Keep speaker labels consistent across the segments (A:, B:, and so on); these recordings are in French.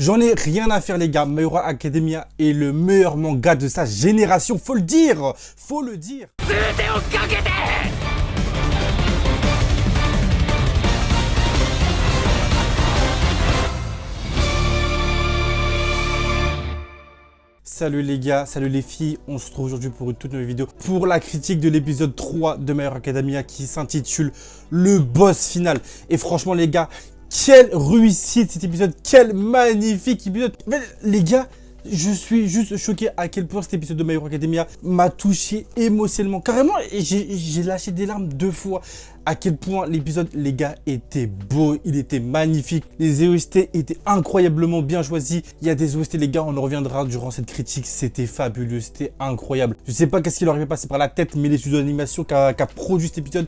A: J'en ai rien à faire les gars, My Hero Academia est le meilleur manga de sa génération, faut le dire, faut le dire. Salut les gars, salut les filles, on se retrouve aujourd'hui pour une toute nouvelle vidéo pour la critique de l'épisode 3 de My Hero Academia qui s'intitule Le Boss Final. Et franchement les gars, quelle réussite cet épisode, quel magnifique épisode. Mais les gars, je suis juste choqué à quel point cet épisode de My Hero Academia m'a touché émotionnellement. Carrément, j'ai lâché des larmes 2 fois. À quel point l'épisode, les gars, était beau, il était magnifique. Les OST étaient incroyablement bien choisis. Il y a des OST, les gars, on en reviendra durant cette critique. C'était fabuleux, c'était incroyable. Je sais pas qu'est-ce qui leur est passé par la tête, mais les studios d'animation qui a produit cet épisode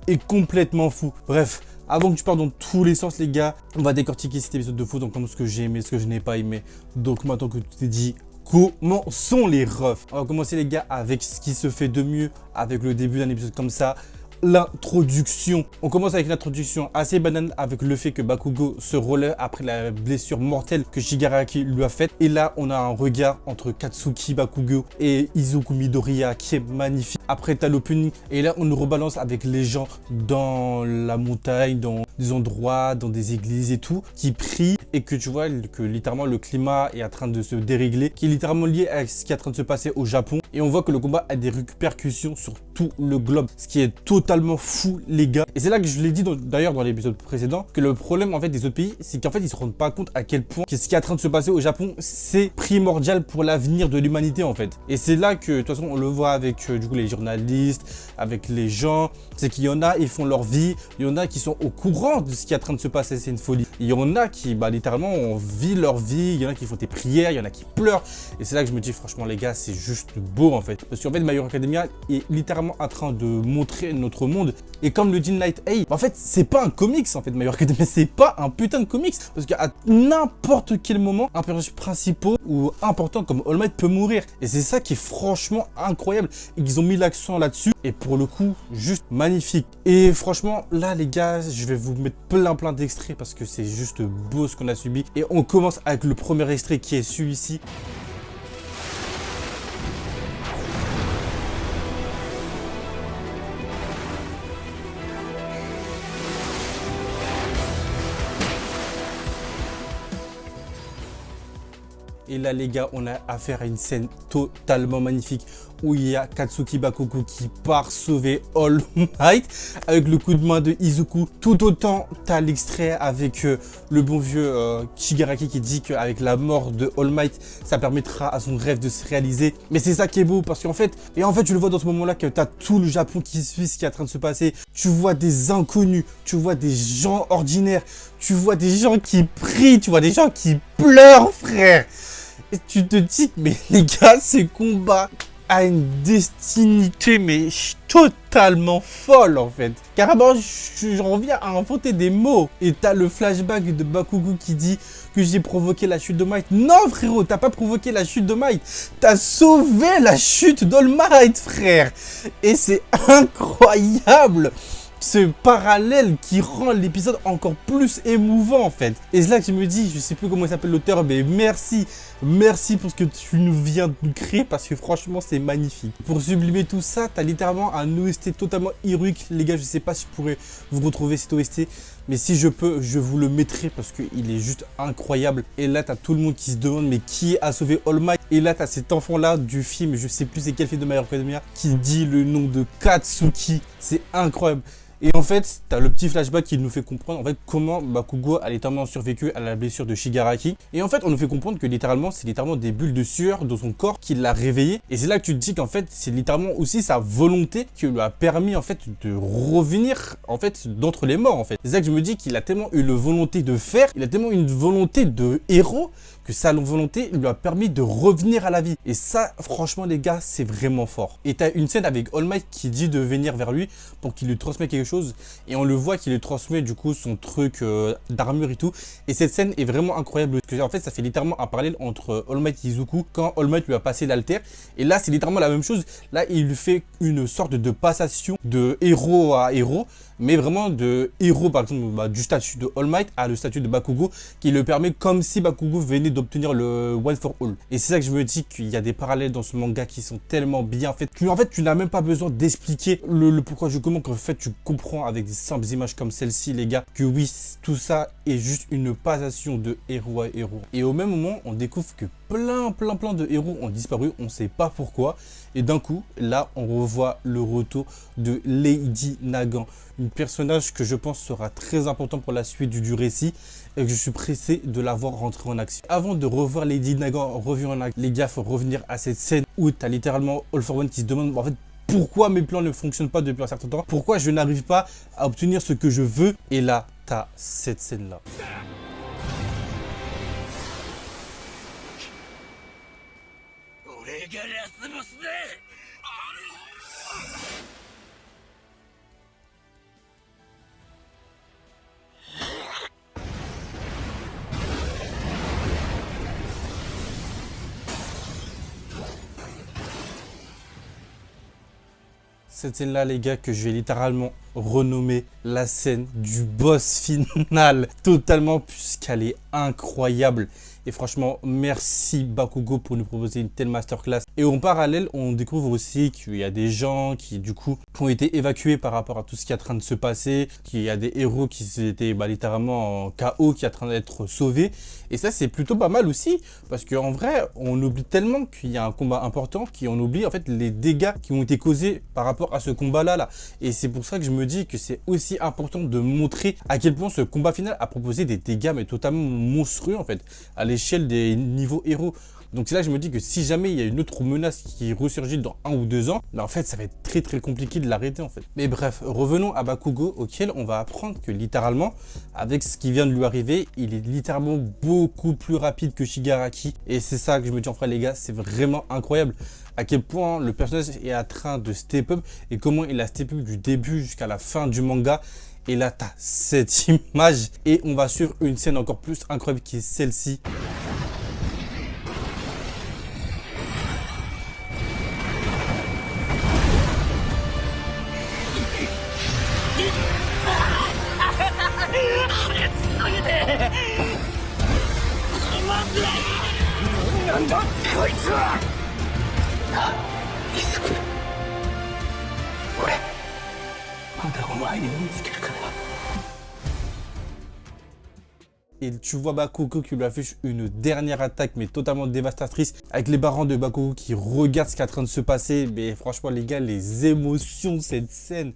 A: est complètement fou. Bref. Avant que tu partes dans tous les sens, les gars, on va décortiquer cet épisode de fou, donc comme ce que j'ai aimé, ce que je n'ai pas aimé. Donc maintenant que tout est dit, commençons les refs. On va commencer les gars avec ce qui se fait de mieux, avec le début d'un épisode comme ça. L'introduction. On commence avec une introduction assez banale avec le fait que Bakugo se relève après la blessure mortelle que Shigaraki lui a faite. Et là, on a un regard entre Katsuki Bakugo et Izuku Midoriya qui est magnifique. Après, t'as l'opening et là, on nous rebalance avec les gens dans la montagne, dans des endroits, dans des églises et tout, qui prient et que tu vois que littéralement le climat est en train de se dérégler, qui est littéralement lié à ce qui est en train de se passer au Japon. Et on voit que le combat a des répercussions sur tout le globe, ce qui est totalement fou les gars. Et c'est là que je l'ai dit d'ailleurs dans l'épisode précédent, que le problème en fait des autres pays, c'est qu'en fait ils se rendent pas compte à quel point ce qui est en train de se passer au Japon, c'est primordial pour l'avenir de l'humanité en fait. Et c'est là que de toute façon on le voit avec du coup les journalistes, avec les gens, c'est qu'il y en a, ils font leur vie, il y en a qui sont au courant de ce qui est en train de se passer, c'est une folie. Il y en a qui littéralement on vit leur vie, il y en a qui font des prières, il y en a qui pleurent. Et c'est là que je me dis franchement les gars, c'est juste beau en fait. Parce qu'en fait My Hero Academia est littéralement en train de montrer notre monde. Et comme le dit Night Hey, en fait c'est pas un comics en fait My Hero Academia, c'est pas un putain de comics. Parce qu'à n'importe quel moment, un personnage principal ou important comme All Might peut mourir. Et c'est ça qui est franchement incroyable. Et qu'ils ont mis l'accent là-dessus. Et pour le coup, juste magnifique. Et franchement, là les gars, je vais vous mettre plein d'extraits parce que c'est juste beau ce qu'on a subi. Et on commence avec le premier extrait qui est celui-ci. Et là les gars, on a affaire à une scène totalement magnifique où il y a Katsuki Bakugo qui part sauver All Might avec le coup de main de Izuku. Tout autant, tu as l'extrait avec le bon vieux Shigaraki qui dit qu'avec la mort de All Might, ça permettra à son rêve de se réaliser. Mais c'est ça qui est beau parce qu'en fait, tu le vois dans ce moment-là que tu as tout le Japon qui suit ce qui est en train de se passer. Tu vois des inconnus, tu vois des gens ordinaires, tu vois des gens qui prient, tu vois des gens qui pleurent, frère. Et tu te dis, mais les gars, ce combat a une destinité, mais totalement folle, en fait. Carrément, j'en viens à inventer des mots. Et t'as le flashback de Bakugo qui dit que j'ai provoqué la chute de Might. Non, frérot, t'as pas provoqué la chute de Might. T'as sauvé la chute d'All Might, frère. Et c'est incroyable. Ce parallèle qui rend l'épisode encore plus émouvant en fait. Et c'est là que je me dis, je sais plus comment il s'appelle l'auteur, mais merci pour ce que tu nous viens de créer parce que franchement c'est magnifique. Pour sublimer tout ça, t'as littéralement un OST totalement héroïque. Les gars, je sais pas si je pourrais vous retrouver cet OST, mais si je peux, je vous le mettrai parce qu'il est juste incroyable. Et là, t'as tout le monde qui se demande mais qui a sauvé All Might. Et là, t'as cet enfant-là du film, je sais plus c'est quel film de My Hero Academia, qui dit le nom de Katsuki. C'est incroyable. Et en fait, tu as le petit flashback qui nous fait comprendre en fait comment Bakugo a littéralement survécu à la blessure de Shigaraki. Et en fait, on nous fait comprendre que littéralement, c'est littéralement des bulles de sueur dans son corps qui l'a réveillé. Et c'est là que tu te dis qu'en fait, c'est littéralement aussi sa volonté qui lui a permis en fait de revenir en fait d'entre les morts en fait. C'est ça que je me dis qu'il a tellement eu une volonté de faire, il a tellement une volonté de héros que sa volonté lui a permis de revenir à la vie. Et ça, franchement les gars, c'est vraiment fort. Et tu as une scène avec All Might qui dit de venir vers lui pour qu'il lui transmette quelque chose. Et on le voit qu'il lui transmet du coup son truc d'armure et tout. Et cette scène est vraiment incroyable. Parce que en fait, ça fait littéralement un parallèle entre All Might et Izuku quand All Might lui a passé l'alter. Et là, c'est littéralement la même chose. Là, il lui fait une sorte de passation de héros à héros. mais vraiment de héros, par exemple, du statut de All Might à le statut de Bakugo, qui le permet comme si Bakugo venait d'obtenir le One for All. Et c'est ça que je me dis qu'il y a des parallèles dans ce manga qui sont tellement bien faits que en fait tu n'as même pas besoin d'expliquer le pourquoi du comment, qu'en fait tu comprends avec des simples images comme celle-ci, les gars, que oui, tout ça est juste une passation de héros à héros. Et au même moment, on découvre que plein de héros ont disparu, on ne sait pas pourquoi. Et d'un coup, là, on revoit le retour de Lady Nagant, une personnage que je pense sera très important pour la suite du récit et que je suis pressé de la voir rentrer en action. Avant de revoir Lady Nagant revue en action, les gars, faut revenir à cette scène où tu as littéralement All for One qui se demande en fait pourquoi mes plans ne fonctionnent pas depuis un certain temps, pourquoi je n'arrive pas à obtenir ce que je veux. Et là, tu as cette scène-là. Cette scène-là, les gars, que je vais littéralement renommer la scène du boss final. Totalement, puisqu'elle est incroyable. Et franchement, merci Bakugo pour nous proposer une telle masterclass. Et en parallèle, on découvre aussi qu'il y a des gens qui, du coup, ont été évacués par rapport à tout ce qui est en train de se passer. Qu'il y a des héros qui étaient littéralement en KO, qui sont en train d'être sauvés. Et ça, c'est plutôt pas mal aussi. Parce qu'en vrai, on oublie tellement qu'il y a un combat important qu'on oublie en fait les dégâts qui ont été causés par rapport à ce combat-là. Et c'est pour ça que je me dis que c'est aussi important de montrer à quel point ce combat final a proposé des dégâts mais totalement monstrueux en fait, à l'échelle des niveaux héros. Donc c'est là que je me dis que si jamais il y a une autre menace qui ressurgit dans 1 ou 2 ans, en fait ça va être très compliqué de l'arrêter en fait. Mais bref, revenons à Bakugo, auquel on va apprendre que littéralement, avec ce qui vient de lui arriver, il est littéralement beaucoup plus rapide que Shigaraki. Et c'est ça que je me dis en vrai les gars, c'est vraiment incroyable à quel point le personnage est en train de step up et comment il a step up du début jusqu'à la fin du manga. Et là, tu as cette image et on va sur une scène encore plus incroyable qui est celle-ci. Et tu vois Bakugo qui lui affiche une dernière attaque mais totalement dévastatrice avec les barons de Bakugo qui regardent ce qui est en train de se passer. Mais franchement les gars, les émotions de cette scène.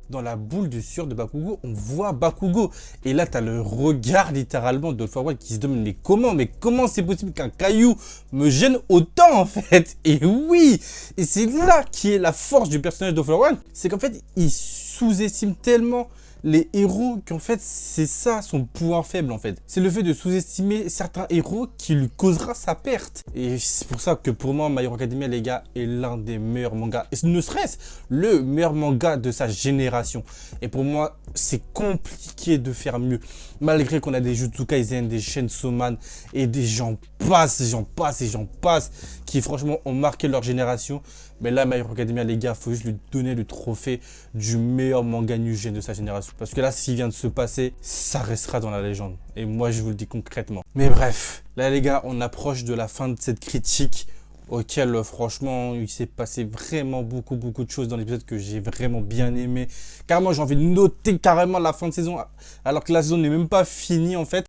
A: Dans la boule de sueur de Bakugo, on voit Bakugo. Et là, tu as le regard littéralement de All for One qui se demande mais comment c'est possible qu'un caillou me gêne autant en fait? Et oui, et c'est là qui est la force du personnage d'All for One, c'est qu'en fait, il sous-estime tellement les héros qu'en fait c'est ça son point faible en fait. C'est le fait de sous-estimer certains héros qui lui causera sa perte. Et c'est pour ça que pour moi My Hero Academia les gars est l'un des meilleurs mangas. Et ne serait-ce le meilleur manga de sa génération. Et pour moi c'est compliqué de faire mieux. Malgré qu'on a des Jujutsu Kaisen, des Chainsaw Man et des j'en passe qui franchement ont marqué leur génération. Mais là My Hero Academia les gars, faut juste lui donner le trophée du meilleur manga new gen de sa génération. Parce que là, ce qui vient de se passer, ça restera dans la légende. Et moi, je vous le dis concrètement. Mais bref, là les gars, on approche de la fin de cette critique auquel franchement, il s'est passé vraiment beaucoup de choses dans l'épisode que j'ai vraiment bien aimé. Carrément, j'ai envie de noter carrément la fin de saison alors que la saison n'est même pas finie en fait.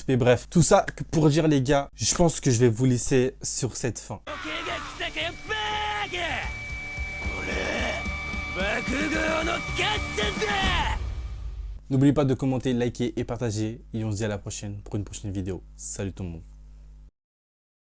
A: Mais bref, tout ça pour dire les gars, je pense que je vais vous laisser sur cette fin. N'oubliez pas de commenter, liker et partager. Et on se dit à la prochaine pour une prochaine vidéo. Salut tout le monde.